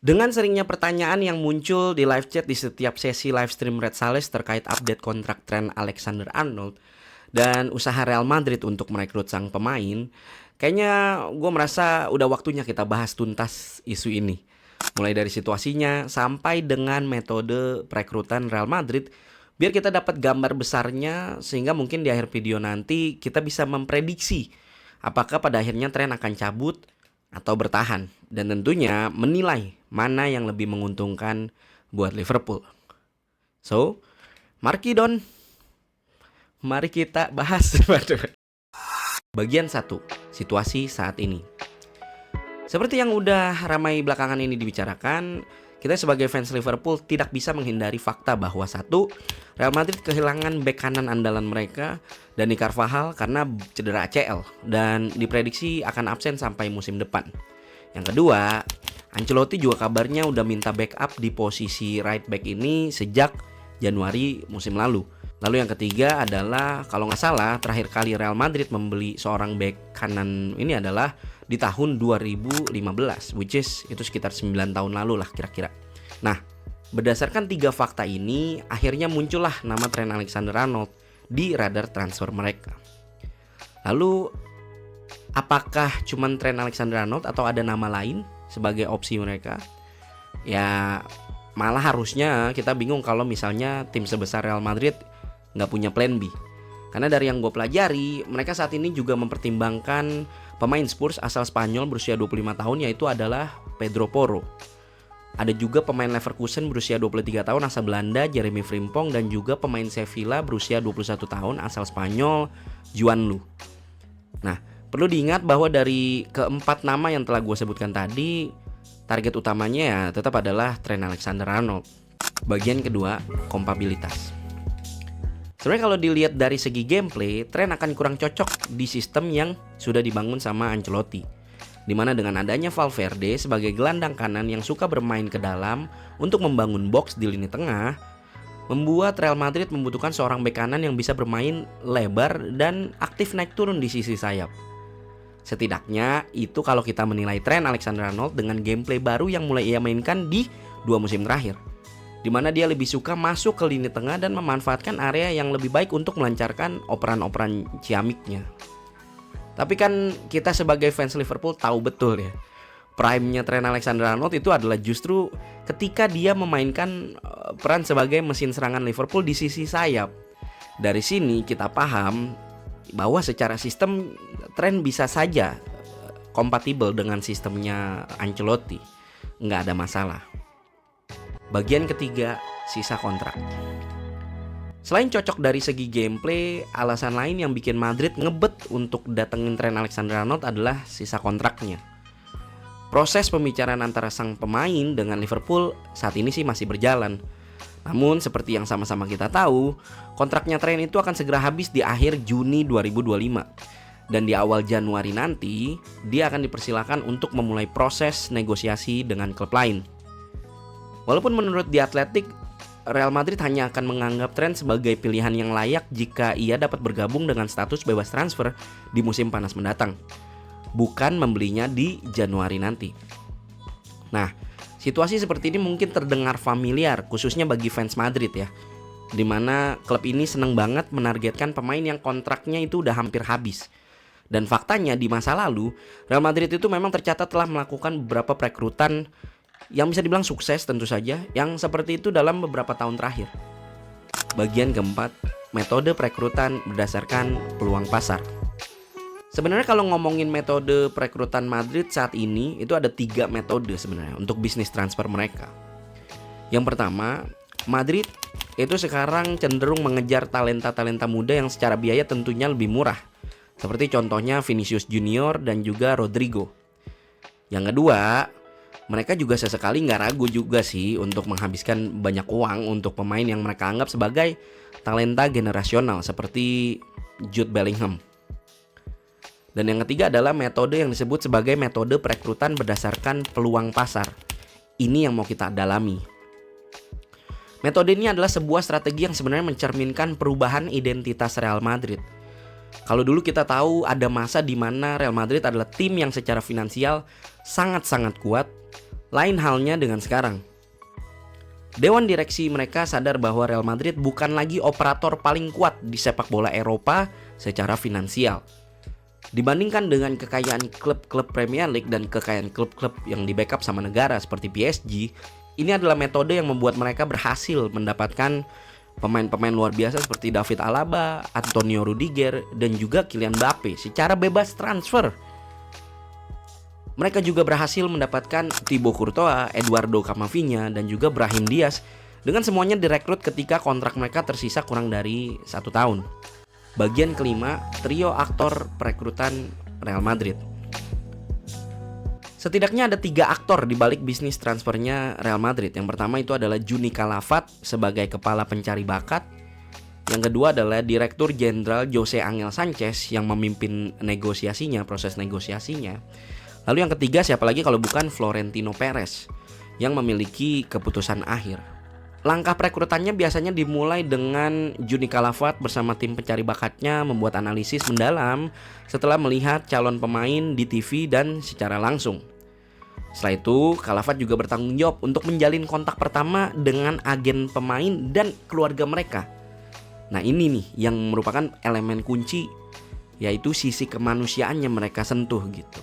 Dengan seringnya pertanyaan yang muncul di live chat di setiap sesi live stream Red Sales terkait update kontrak Trent Alexander-Arnold dan usaha Real Madrid untuk merekrut sang pemain, kayaknya gue merasa udah waktunya kita bahas tuntas isu ini. Mulai dari situasinya sampai dengan metode perekrutan Real Madrid, biar kita dapat gambar besarnya sehingga mungkin di akhir video nanti kita bisa memprediksi apakah pada akhirnya Trent akan cabut atau bertahan, dan tentunya menilai mana yang lebih menguntungkan buat Liverpool. So, Markidon, mari kita bahas. Bagian 1, situasi saat ini. Seperti yang udah ramai belakangan ini dibicarakan, kita sebagai fans Liverpool tidak bisa menghindari fakta bahwa satu, Real Madrid kehilangan bek kanan andalan mereka, Dani Carvajal, karena cedera ACL dan diprediksi akan absen sampai musim depan. Yang kedua, Ancelotti juga kabarnya udah minta backup di posisi right back ini sejak Januari musim lalu. Lalu yang ketiga adalah, kalau nggak salah, terakhir kali Real Madrid membeli seorang bek kanan ini adalah di tahun 2015, which is itu sekitar 9 tahun lalu lah kira-kira. Nah, berdasarkan 3 fakta ini, akhirnya muncullah nama Trent Alexander-Arnold di radar transfer mereka. Lalu, apakah cuman Trent Alexander-Arnold atau ada nama lain sebagai opsi mereka? Ya, malah harusnya kita bingung kalau misalnya tim sebesar Real Madrid nggak punya plan B. Karena dari yang gue pelajari, mereka saat ini juga mempertimbangkan pemain Spurs asal Spanyol berusia 25 tahun, yaitu adalah Pedro Porro. Ada juga pemain Leverkusen berusia 23 tahun asal Belanda, Jeremy Frimpong, dan juga pemain Sevilla berusia 21 tahun asal Spanyol, Juan Lu. Nah, perlu diingat bahwa dari keempat nama yang telah gue sebutkan tadi, target utamanya ya tetap adalah Trent Alexander-Arnold. Bagian kedua, kompabilitas. Sebenarnya kalau dilihat dari segi gameplay, Trent akan kurang cocok di sistem yang sudah dibangun sama Ancelotti, dimana dengan adanya Valverde sebagai gelandang kanan yang suka bermain ke dalam untuk membangun box di lini tengah, membuat Real Madrid membutuhkan seorang bek kanan yang bisa bermain lebar dan aktif naik turun di sisi sayap. Setidaknya itu kalau kita menilai Trent Alexander-Arnold dengan gameplay baru yang mulai ia mainkan di 2 musim terakhir, di mana dia lebih suka masuk ke lini tengah dan memanfaatkan area yang lebih baik untuk melancarkan operan-operan ciamiknya. Tapi kan kita sebagai fans Liverpool tahu betul ya, prime-nya Trent Alexander-Arnold itu adalah justru ketika dia memainkan peran sebagai mesin serangan Liverpool di sisi sayap. Dari sini kita paham bahwa secara sistem Trent bisa saja kompatibel dengan sistemnya Ancelotti, nggak ada masalah. Bagian ketiga, sisa kontrak. Selain cocok dari segi gameplay, alasan lain yang bikin Madrid ngebet untuk datengin Trent Alexander-Arnold adalah sisa kontraknya. Proses pembicaraan antara sang pemain dengan Liverpool saat ini sih masih berjalan. Namun seperti yang sama-sama kita tahu, kontraknya Trent itu akan segera habis di akhir Juni 2025. Dan di awal Januari nanti, dia akan dipersilakan untuk memulai proses negosiasi dengan klub lain. Walaupun menurut The Athletic, Real Madrid hanya akan menganggap Trent sebagai pilihan yang layak jika ia dapat bergabung dengan status bebas transfer di musim panas mendatang, bukan membelinya di Januari nanti. Nah, situasi seperti ini mungkin terdengar familiar, khususnya bagi fans Madrid ya, dimana klub ini seneng banget menargetkan pemain yang kontraknya itu udah hampir habis. Dan faktanya di masa lalu, Real Madrid itu memang tercatat telah melakukan beberapa perekrutan yang bisa dibilang sukses tentu saja, yang seperti itu dalam beberapa tahun terakhir. Bagian keempat, metode perekrutan berdasarkan peluang pasar. Sebenarnya kalau ngomongin metode perekrutan Madrid saat ini, itu ada 3 metode sebenarnya untuk bisnis transfer mereka. Yang pertama, Madrid itu sekarang cenderung mengejar talenta-talenta muda yang secara biaya tentunya lebih murah, seperti contohnya Vinicius Junior dan juga Rodrigo. Yang kedua, mereka juga sesekali nggak ragu juga sih untuk menghabiskan banyak uang untuk pemain yang mereka anggap sebagai talenta generasional seperti Jude Bellingham. Dan yang ketiga adalah metode yang disebut sebagai metode perekrutan berdasarkan peluang pasar. Ini yang mau kita dalami. Metode ini adalah sebuah strategi yang sebenarnya mencerminkan perubahan identitas Real Madrid. Kalau dulu kita tahu ada masa di mana Real Madrid adalah tim yang secara finansial sangat-sangat kuat, Lain halnya dengan sekarang. Dewan direksi mereka sadar bahwa Real Madrid bukan lagi operator paling kuat di sepak bola Eropa secara finansial. Dibandingkan dengan kekayaan klub-klub Premier League dan kekayaan klub-klub yang di backup sama negara seperti PSG, ini adalah metode yang membuat mereka berhasil mendapatkan pemain-pemain luar biasa seperti David Alaba, Antonio Rudiger, dan juga Kylian Mbappe secara bebas transfer. Mereka juga berhasil mendapatkan Thibaut Courtois, Eduardo Camavinga, dan juga Brahim Diaz, dengan semuanya direkrut ketika kontrak mereka tersisa kurang dari 1 tahun. Bagian kelima, trio aktor perekrutan Real Madrid. Setidaknya ada 3 aktor di balik bisnis transfernya Real Madrid. Yang pertama itu adalah Juni Calafat sebagai kepala pencari bakat. Yang kedua adalah Direktur Jenderal Jose Angel Sanchez yang memimpin proses negosiasinya. Lalu yang ketiga siapa lagi kalau bukan Florentino Perez yang memiliki keputusan akhir. Langkah perekrutannya biasanya dimulai dengan Juni Calafat bersama tim pencari bakatnya membuat analisis mendalam setelah melihat calon pemain di TV dan secara langsung. Setelah itu, Calafat juga bertanggung jawab untuk menjalin kontak pertama dengan agen pemain dan keluarga mereka. Nah ini nih yang merupakan elemen kunci, yaitu sisi kemanusiaannya mereka sentuh gitu.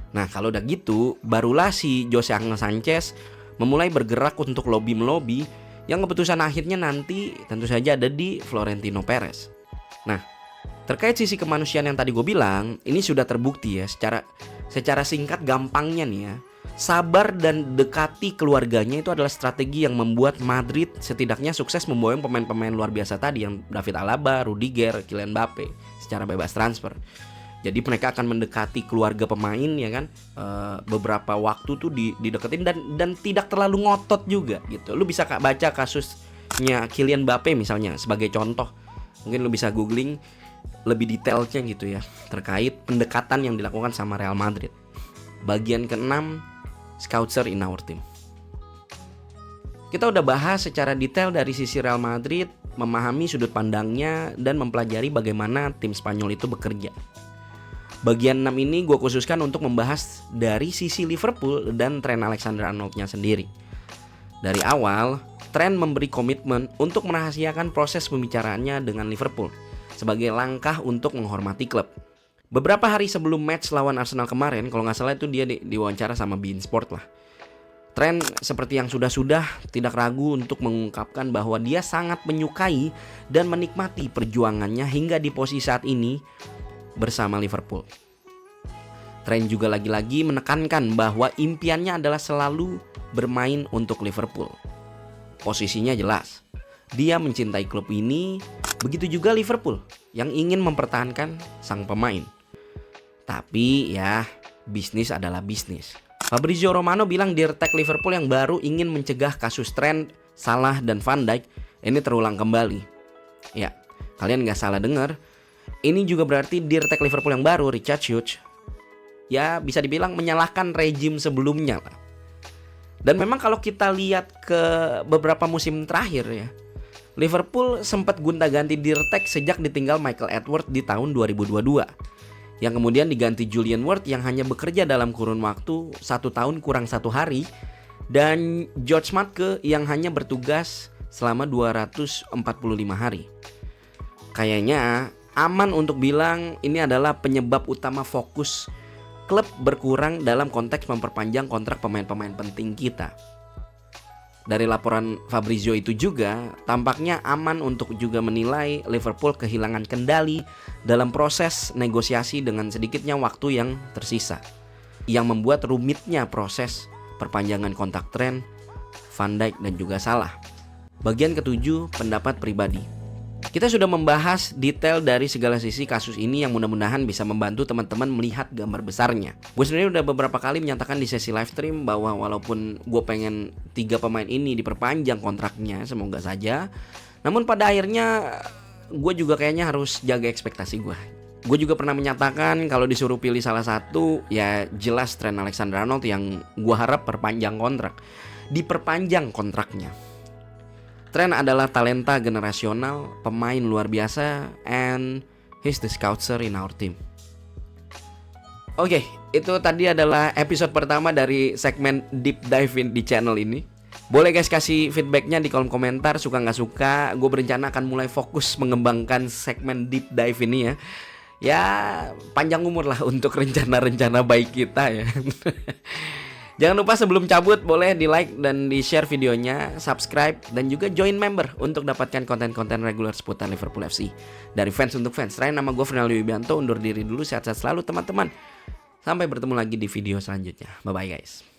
Nah kalau udah gitu, barulah si Jose Angel Sanchez memulai bergerak untuk melobi yang keputusan akhirnya nanti tentu saja ada di Florentino Perez. Nah terkait sisi kemanusiaan yang tadi gue bilang, ini sudah terbukti ya secara singkat gampangnya nih ya. Sabar dan dekati keluarganya itu adalah strategi yang membuat Madrid setidaknya sukses memboyong pemain-pemain luar biasa tadi yang David Alaba, Rudiger, Kylian Mbappe secara bebas transfer. Jadi mereka akan mendekati keluarga pemain ya kan, beberapa waktu tuh dideketin dan tidak terlalu ngotot juga gitu. Lu bisa baca kasusnya Kylian Mbappe misalnya sebagai contoh. Mungkin lu bisa googling lebih detailnya gitu ya terkait pendekatan yang dilakukan sama Real Madrid. Bagian keenam, Scouser in our team. Kita udah bahas secara detail dari sisi Real Madrid, memahami sudut pandangnya dan mempelajari bagaimana tim Spanyol itu bekerja. Bagian 6 ini gue khususkan untuk membahas dari sisi Liverpool dan Trent Alexander-Arnold-nya sendiri. Dari awal, Trent memberi komitmen untuk merahasiakan proses pembicaraannya dengan Liverpool sebagai langkah untuk menghormati klub. Beberapa hari sebelum match lawan Arsenal kemarin, kalau nggak salah itu dia diwawancara sama beIN Sport lah. Trent seperti yang sudah-sudah tidak ragu untuk mengungkapkan bahwa dia sangat menyukai dan menikmati perjuangannya hingga di posisi saat ini bersama Liverpool. Trent juga lagi-lagi menekankan bahwa impiannya adalah selalu bermain untuk Liverpool. Posisinya jelas, dia mencintai klub ini, begitu juga Liverpool yang ingin mempertahankan sang pemain. Tapi ya, bisnis adalah bisnis. Fabrizio Romano bilang Dirtek Liverpool yang baru ingin mencegah kasus Trent, Salah, dan Van Dijk ini terulang kembali. Ya, kalian gak salah dengar. Ini juga berarti Dirtek Liverpool yang baru, Richard Hughes, ya bisa dibilang menyalahkan rejim sebelumnya lah. Dan memang kalau kita lihat ke beberapa musim terakhir ya, Liverpool sempat gonta-ganti Dirtek sejak ditinggal Michael Edwards di tahun 2022, yang kemudian diganti Julian Ward yang hanya bekerja dalam kurun waktu 1 tahun kurang 1 hari, dan George Matke yang hanya bertugas selama 245 hari. Kayaknya aman untuk bilang ini adalah penyebab utama fokus klub berkurang dalam konteks memperpanjang kontrak pemain-pemain penting kita. Dari laporan Fabrizio itu juga tampaknya aman untuk juga menilai Liverpool kehilangan kendali dalam proses negosiasi dengan sedikitnya waktu yang tersisa, yang membuat rumitnya proses perpanjangan kontrak Trent, Van Dijk, dan juga Salah. Bagian ketujuh, pendapat pribadi. Kita sudah membahas detail dari segala sisi kasus ini yang mudah-mudahan bisa membantu teman-teman melihat gambar besarnya. Gue sendiri udah beberapa kali menyatakan di sesi live stream bahwa walaupun gue pengen 3 pemain ini diperpanjang kontraknya, semoga saja, namun pada akhirnya gue juga kayaknya harus jaga ekspektasi gue. Gue juga pernah menyatakan kalau disuruh pilih salah satu, ya jelas Trent Alexander-Arnold yang gue harap diperpanjang kontraknya. Trent adalah talenta generasional, pemain luar biasa, and he's the scouser in our team. Oke, itu tadi adalah episode pertama dari segmen Deep Dive di channel ini. Boleh guys kasih feedbacknya di kolom komentar, suka nggak suka. Gue berencana akan mulai fokus mengembangkan segmen Deep Dive ini ya. Ya panjang umur lah untuk rencana-rencana baik kita ya. Jangan lupa sebelum cabut boleh di like dan di share videonya, subscribe dan juga join member untuk dapatkan konten-konten reguler seputar Liverpool FC. Dari fans untuk fans. Terakhir nama gue Fernando Wibianto, undur diri dulu, sehat-sehat selalu teman-teman. Sampai bertemu lagi di video selanjutnya. Bye bye guys.